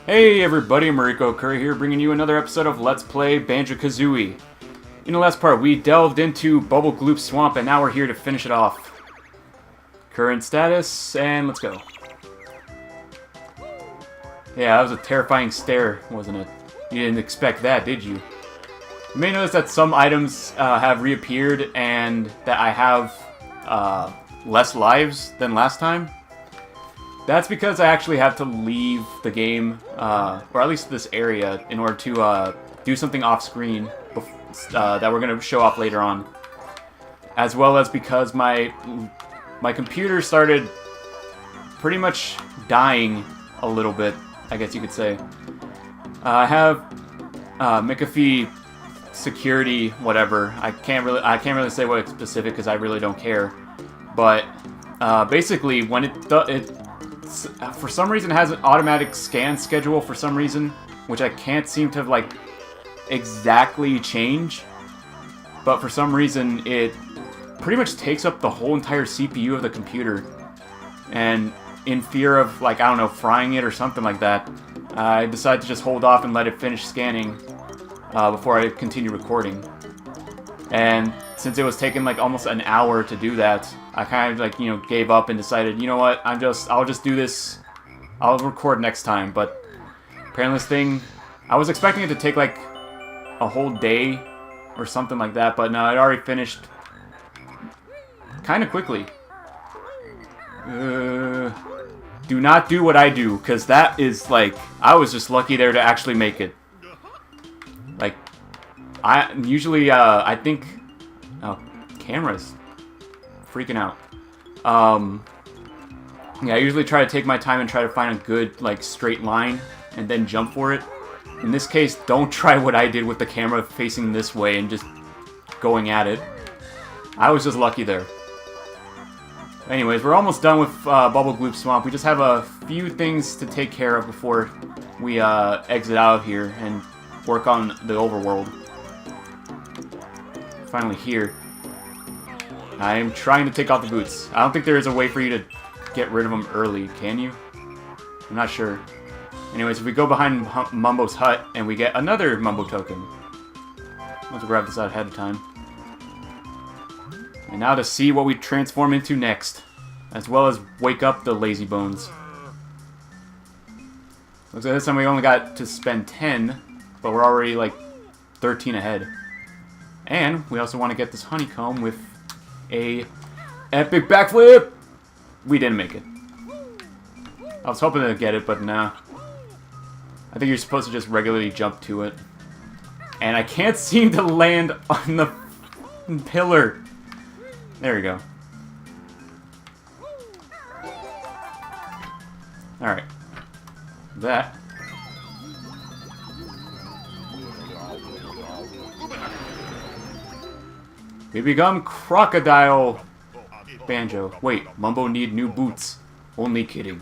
Hey everybody, MarikoOkuri here, bringing you another episode of Let's Play Banjo Kazooie. In the last part, we delved into Bubble Gloop Swamp, and now we're here to finish it off. Current status, and let's go. Yeah, that was a terrifying stare, wasn't it? You didn't expect that, did you? You may notice that some items have reappeared, and that I have less lives than last time. That's because I actually had to leave the game, or at least this area, in order to do something off-screen that we're going to show off later on. As well as because my computer started pretty much dying a little bit, I guess you could say. I have McAfee security, whatever. I can't really say what it's specific because I really don't care. But basically, when it for some reason has an automatic scan schedule for some reason, which I can't seem to like exactly change. But for some reason it pretty much takes up the whole entire CPU of the computer. And in fear of, like, I don't know, frying it or something like that, I decided to just hold off and let it finish scanning before I continue recording. And since it was taking like almost an hour to do that, I kind of like, you know, gave up and decided, you know what, I'll just do this. I'll record next time. But apparently this thing, I was expecting it to take like a whole day or something like that, but no, it already finished kind of quickly. Do not do what I do, because that is like, I was just lucky there to actually make it. Like, I usually, I think, oh, camera's freaking out. Yeah, I usually try to take my time and try to find a good, like, straight line and then jump for it. In this case, don't try what I did with the camera facing this way and just going at it. I was just lucky there. Anyways, we're almost done with Bubble Gloop Swamp. We just have a few things to take care of before we exit out of here and work on the overworld. Finally here. I am trying to take off the boots. I don't think there is a way for you to get rid of them early, can you? I'm not sure. Anyways, if we go behind Mumbo's hut and we get another Mumbo token. Let's grab this out ahead of time. And now to see what we transform into next, as well as wake up the lazy bones. Looks like this time we only got to spend 10, but we're already like 13 ahead. And we also want to get this honeycomb with a epic backflip! We didn't make it. I was hoping to get it, but nah. I think you're supposed to just regularly jump to it. And I can't seem to land on the pillar. There we go. Alright. That. We become Crocodile Banjo. Wait, Mumbo need new boots. Only kidding.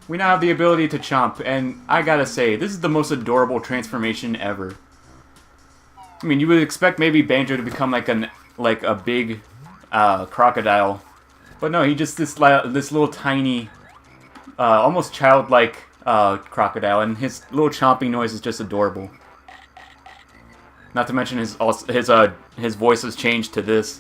We now have the ability to chomp, and I gotta say, this is the most adorable transformation ever. I mean, you would expect maybe Banjo to become like a big crocodile, but no, he just this little tiny, almost childlike crocodile, and his little chomping noise is just adorable. Not to mention his voice has changed to this.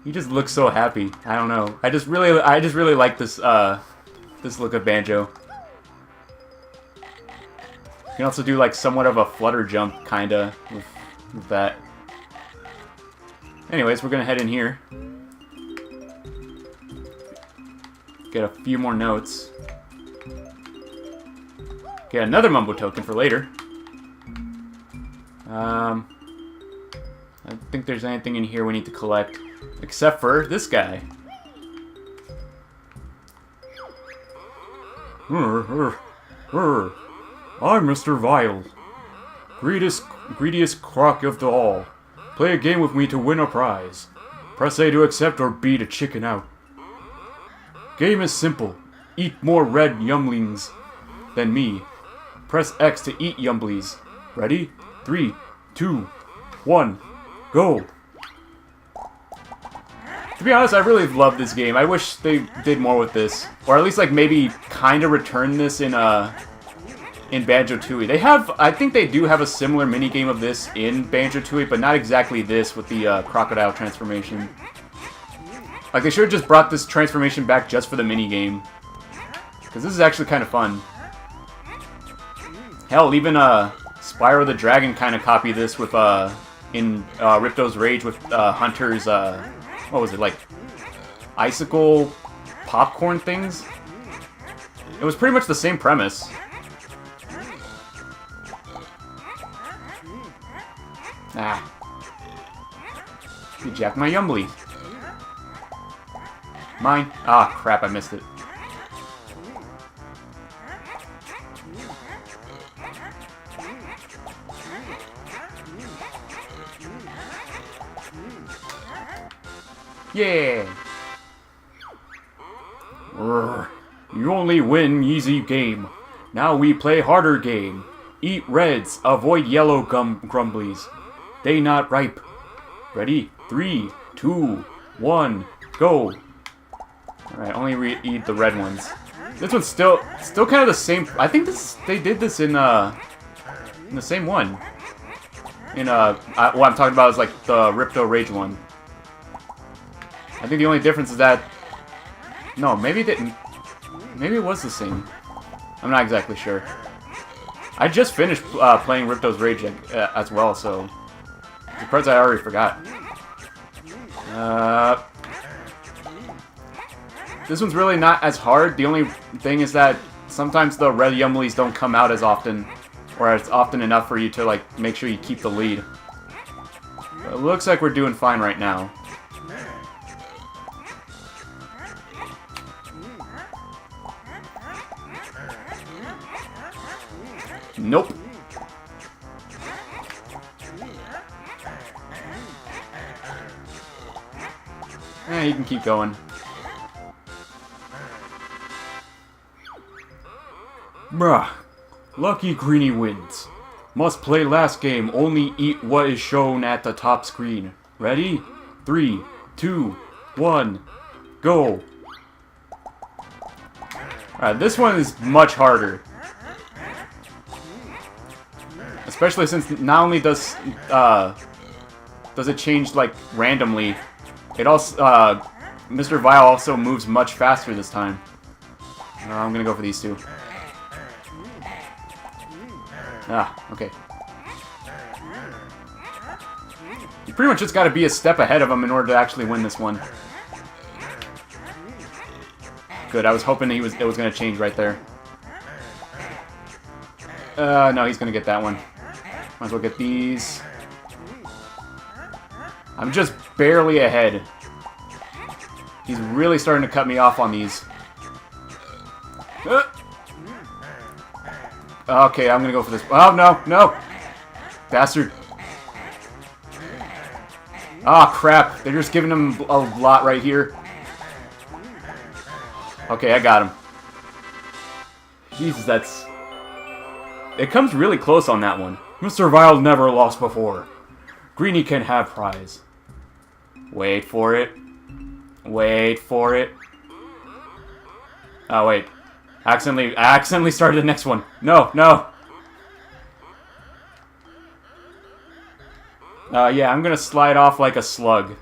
He just looks so happy. I don't know. I just really like this this look of Banjo. You can also do like somewhat of a flutter jump, kinda, with that. Anyways, we're gonna head in here. Get a few more notes. Get another Mumbo token for later. I don't think there's anything in here we need to collect, except for this guy. I'm Mr. Vile, greediest croc of the all. Play a game with me to win a prize. Press A to accept or B to chicken out. Game is simple. Eat more red yumlings than me. Press X to eat yumblies. Ready? 3, 2, 1, go! To be honest, I really love this game. I wish they did more with this. Or at least, like, maybe kind of return this in Banjo Tooie. They have, I think they do have a similar minigame of this in Banjo Tooie, but not exactly this with the Crocodile transformation. Like, they should have just brought this transformation back just for the minigame. Because this is actually kind of fun. Hell, even Spyro the Dragon kind of copied this with, in Ripto's Rage with Hunter's, what was it, like, icicle popcorn things? It was pretty much the same premise. Ah. You jacked my Yumbly. Mine. Ah, crap, I missed it. Yeah! You only win easy game. Now we play harder game. Eat reds, avoid yellow grumblies. They not ripe. Ready? 3, 2, 1, go! Alright, only eat the red ones. This one's still kind of the same. I think they did this in the same one. What I'm talking about is like the Ripto Rage one. I think the only difference is that... No, maybe it didn't. Maybe it was the same. I'm not exactly sure. I just finished playing Ripto's Rage as well, so... I'm surprised I already forgot. This one's really not as hard. The only thing is that sometimes the red Yumblies don't come out as often. Or as often enough for you to, like, make sure you keep the lead. But it looks like we're doing fine right now. Nope. You can keep going. Bruh. Lucky Greenie wins. Must play last game. Only eat what is shown at the top screen. Ready? 3, 2, 1, go. Alright, this one is much harder. Especially since not only does it change, like, randomly, it also, Mr. Vile also moves much faster this time. I'm gonna go for these two. Ah, okay. You pretty much just gotta be a step ahead of him in order to actually win this one. Good, I was hoping it was gonna change right there. No, he's gonna get that one. Might as well get these. I'm just barely ahead. He's really starting to cut me off on these. Okay, I'm gonna go for this. Oh, no, no! Bastard. Ah, crap. They're just giving him a lot right here. Okay, I got him. Jesus, that's... It comes really close on that one. Mr. Vile never lost before. Greenie can have prize. Wait for it. Wait for it. Oh, wait. I accidentally started the next one. No, no. Yeah, I'm gonna slide off like a slug.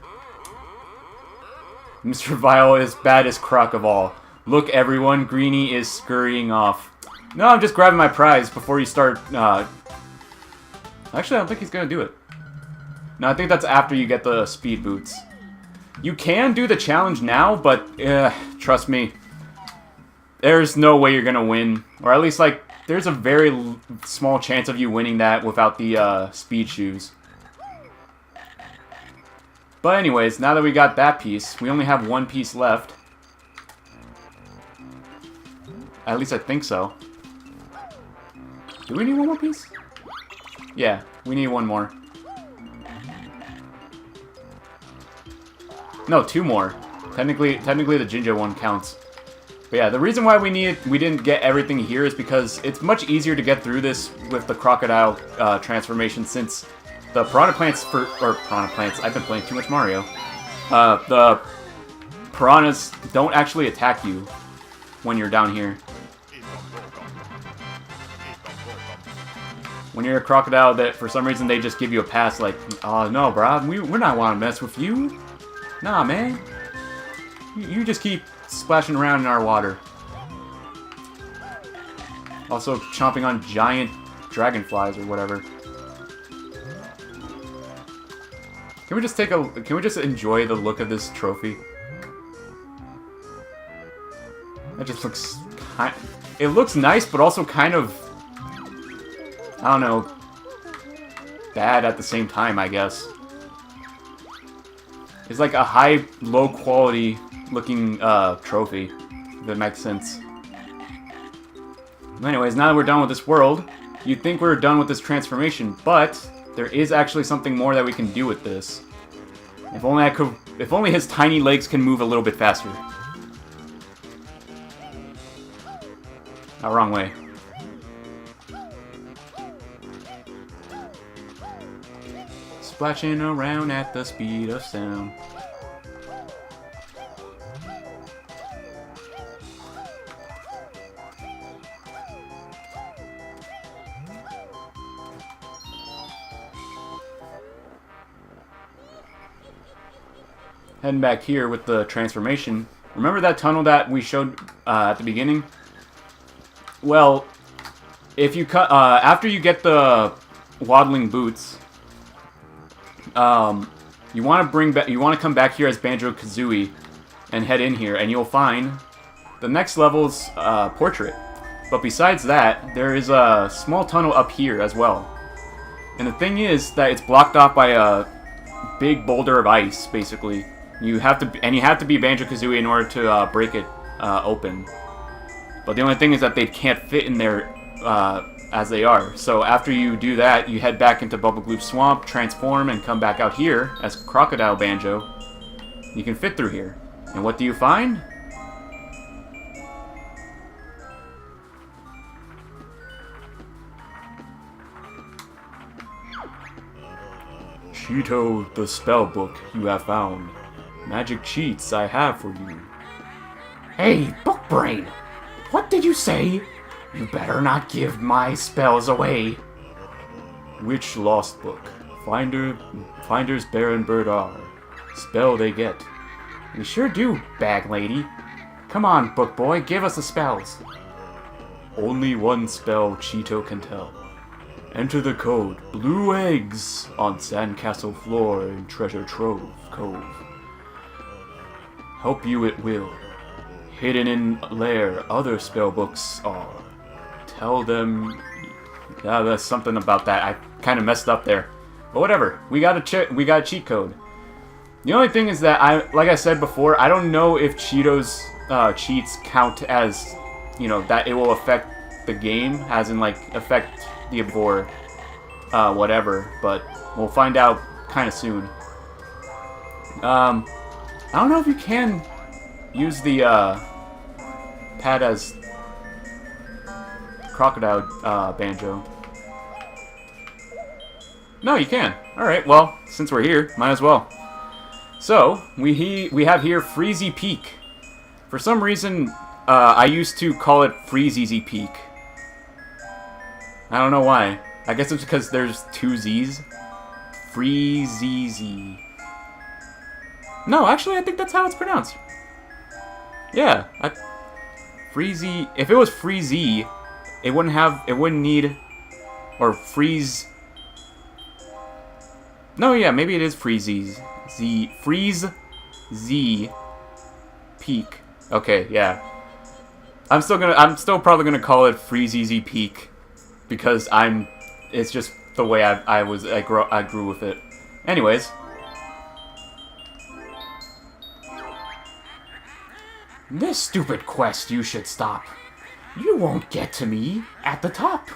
Mr. Vile is baddest croc of all. Look, everyone, Greenie is scurrying off. No, I'm just grabbing my prize before you start, Actually, I don't think he's gonna do it. No, I think that's after you get the speed boots. You can do the challenge now, but, trust me. There's no way you're gonna win. Or at least, like, there's a very small chance of you winning that without the, speed shoes. But anyways, now that we got that piece, we only have one piece left. At least I think so. Do we need one more piece? Yeah, we need one more. No, two more. Technically the Jinjo one counts. But yeah, the reason why we didn't get everything here is because it's much easier to get through this with the Crocodile transformation, since the Piranha Plants I've been playing too much Mario. The piranhas don't actually attack you when you're down here. When you're a crocodile, that for some reason they just give you a pass, like, oh no, bro, we're not want to mess with you. Nah, man. You just keep splashing around in our water. Also chomping on giant dragonflies or whatever. Can we just enjoy the look of this trophy? It just looks it looks nice, but also kind of, I don't know, bad at the same time, I guess. It's like a high, low quality looking trophy, if that makes sense. Anyways, now that we're done with this world, you'd think we're done with this transformation, but there is actually something more that we can do with this. If only his tiny legs can move a little bit faster. Oh, wrong way. Splashing around at the speed of sound. Heading back here with the transformation. Remember that tunnel that we showed at the beginning? Well, if you cut after you get the waddling boots, you want to come back here as Banjo Kazooie and head in here, and you'll find the next level's portrait. But besides that, there is a small tunnel up here as well. And the thing is that it's blocked off by a big boulder of ice, basically. You have to be Banjo Kazooie in order to break it open. But the only thing is that they can't fit in there as they are. So after you do that, you head back into Bubble Gloop Swamp, transform, and come back out here as Crocodile Banjo. You can fit through here. And what do you find? Cheeto, the spell book you have found. Magic cheats I have for you. Hey, book brain! What did you say? You better not give my spells away. Which lost book? Finders bear and bird are. Spell they get. We sure do, bag lady. Come on, book boy, give us the spells. Only one spell Cheeto can tell. Enter the code Blue Eggs on Sandcastle floor in Treasure Trove Cove. Help you it will. Hidden in lair other spell books are. Tell them. Yeah, that's something about that. I kind of messed up there, but whatever. We got a cheat code. The only thing is that like I said before, I don't know if Cheeto's cheats count as, you know, that it will affect the game, as in like affect the or whatever. But we'll find out kind of soon. I don't know if you can use the pad as Crocodile Banjo. No, you can. Alright, well, since we're here, might as well. So, we have here Freezy Peak. For some reason, I used to call it Freezy Peak. I don't know why. I guess it's because there's two Z's. Freezy. No, actually, I think that's how it's pronounced. Yeah, Freezy. If it was Freezy, it wouldn't need, or freeze. No, yeah, maybe it is Freezy. Freeze Z Peak. Okay, yeah. I'm still probably gonna call it Freezy Peak because it's just the way I grew with it. Anyways. This stupid quest you should stop. You won't get to me at the top.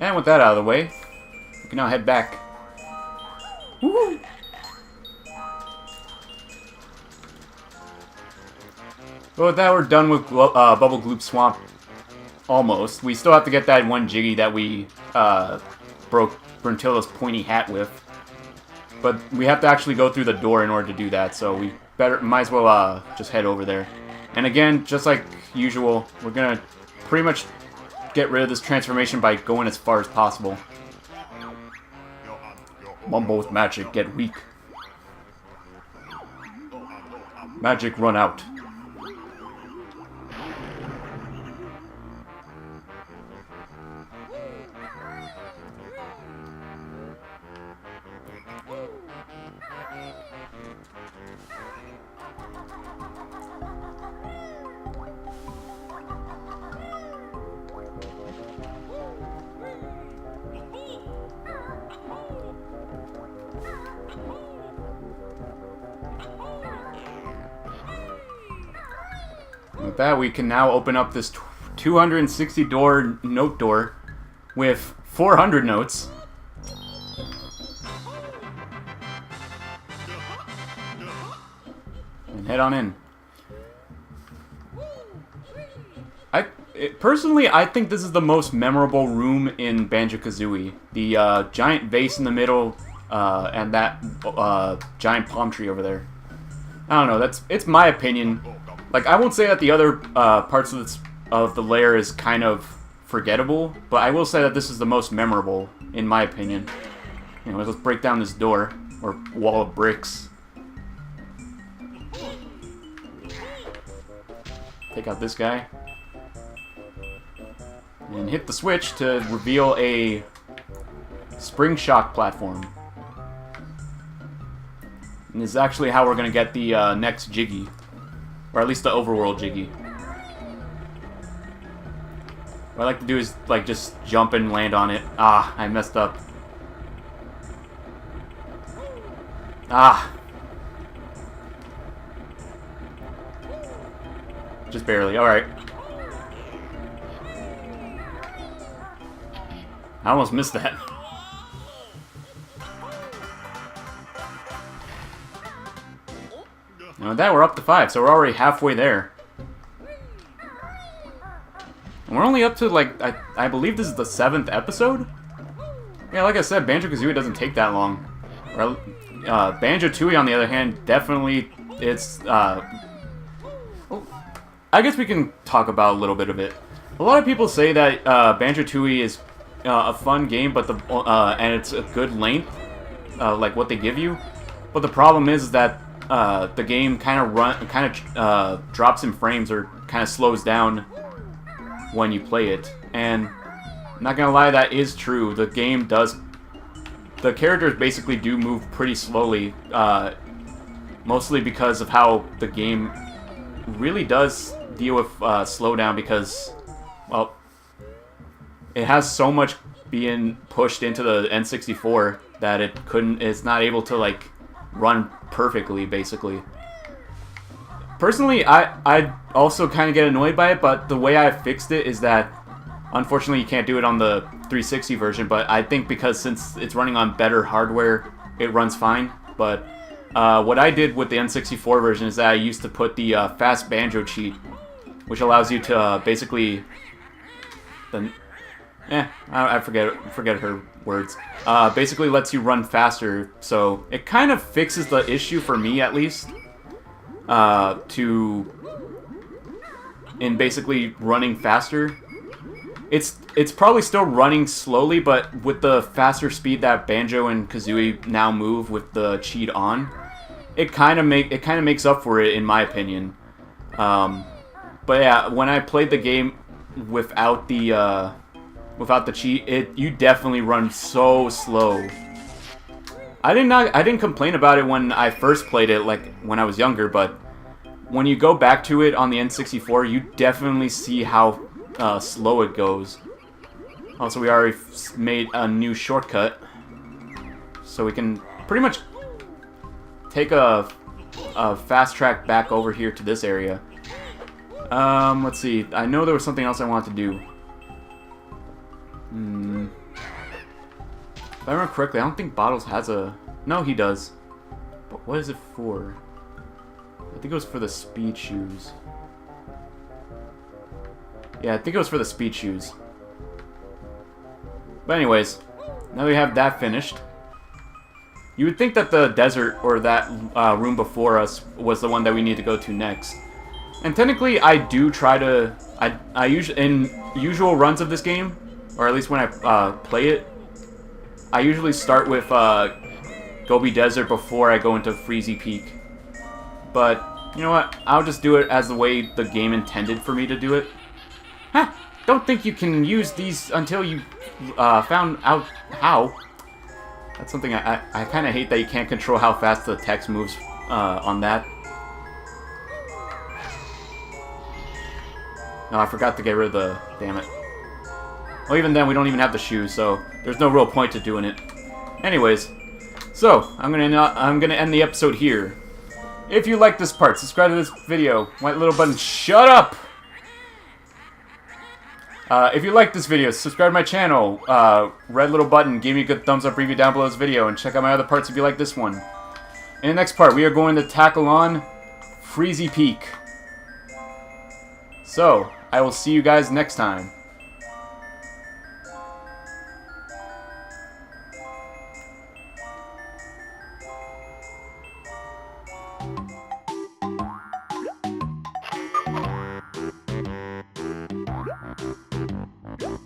And with that out of the way, we can now head back. Woo! But with that, we're done with Bubble Gloop Swamp. Almost. We still have to get that one Jiggy that we broke Brintilla's pointy hat with. But we have to actually go through the door in order to do that, so we might as well just head over there. And again, just like usual, we're gonna pretty much get rid of this transformation by going as far as possible. Mumbo's magic get weak. Magic run out. With that, we can now open up this 260 door note door with 400 notes. And head on in. Personally, I think this is the most memorable room in Banjo Kazooie. The giant vase in the middle and that giant palm tree over there. I don't know, it's my opinion. Like, I won't say that the other parts of the lair is kind of forgettable, but I will say that this is the most memorable, in my opinion. Anyway, let's break down this door, or wall of bricks. Take out this guy. And hit the switch to reveal a spring shock platform. And this is actually how we're going to get the next Jiggy. Or at least the overworld Jiggy. What I like to do is, like, just jump and land on it. Ah, I messed up. Ah. Just barely, alright. I almost missed that. And with that, we're up to 5, so we're already halfway there. And we're only up to, like, I believe this is the 7th episode? Yeah, like I said, Banjo-Kazooie doesn't take that long. Banjo-Tooie, on the other hand, definitely, it's, well, I guess we can talk about a little bit of it. A lot of people say that Banjo-Tooie is a fun game, but and it's a good length, like what they give you. But the problem is that the game kind of drops in frames or kind of slows down when you play it. And I'm not gonna lie, that is true. The game does. The characters basically do move pretty slowly, mostly because of how the game really does deal with slowdown, because, well, it has so much being pushed into the N64 that it's not able to, like, run perfectly, basically. Personally, I also kind of get annoyed by it, but the way I fixed it is that, unfortunately, you can't do it on the 360 version, but I think because since it's running on better hardware, it runs fine. But what I did with the N64 version is that I used to put the Fast Banjo cheat, which allows you to basically... I forget her words. Basically lets you run faster, so it kind of fixes the issue for me, at least, in basically running faster. It's probably still running slowly, but with the faster speed that Banjo and Kazooie now move with the cheat on, it kind of makes up for it, in my opinion. But yeah, when I played the game without the cheat, you definitely run so slow. I didn't complain about it when I first played it, like when I was younger, but when you go back to it on the N64, you definitely see how slow it goes. Also, we already made a new shortcut, so we can pretty much take a fast track back over here to this area. Let's see. I know there was something else I wanted to do. If I remember correctly, I don't think Bottles has a... No, he does. But what is it for? I think it was for the speed shoes. Yeah, I think it was for the speed shoes. But anyways, now that we have that finished, you would think that the desert or that room before us was the one that we need to go to next. And technically, I do try to... I usually in usual runs of this game, or at least when I play it, I usually start with Gobi Desert before I go into Freezy Peak. But you know what? I'll just do it as the way the game intended for me to do it. Huh, don't think you can use these until you found out how. That's something I kind of hate, that you can't control how fast the text moves on that. No, I forgot to get rid of the... Damn it. Well, even then, we don't even have the shoes, so there's no real point to doing it. Anyways, so I'm gonna end the episode here. If you like this part, subscribe to this video. White little button, shut up! If you like this video, subscribe to my channel. Red little button, give me a good thumbs up review down below this video, and check out my other parts if you like this one. In the next part, we are going to tackle on Freezy Peak. So, I will see you guys next time. Yeah.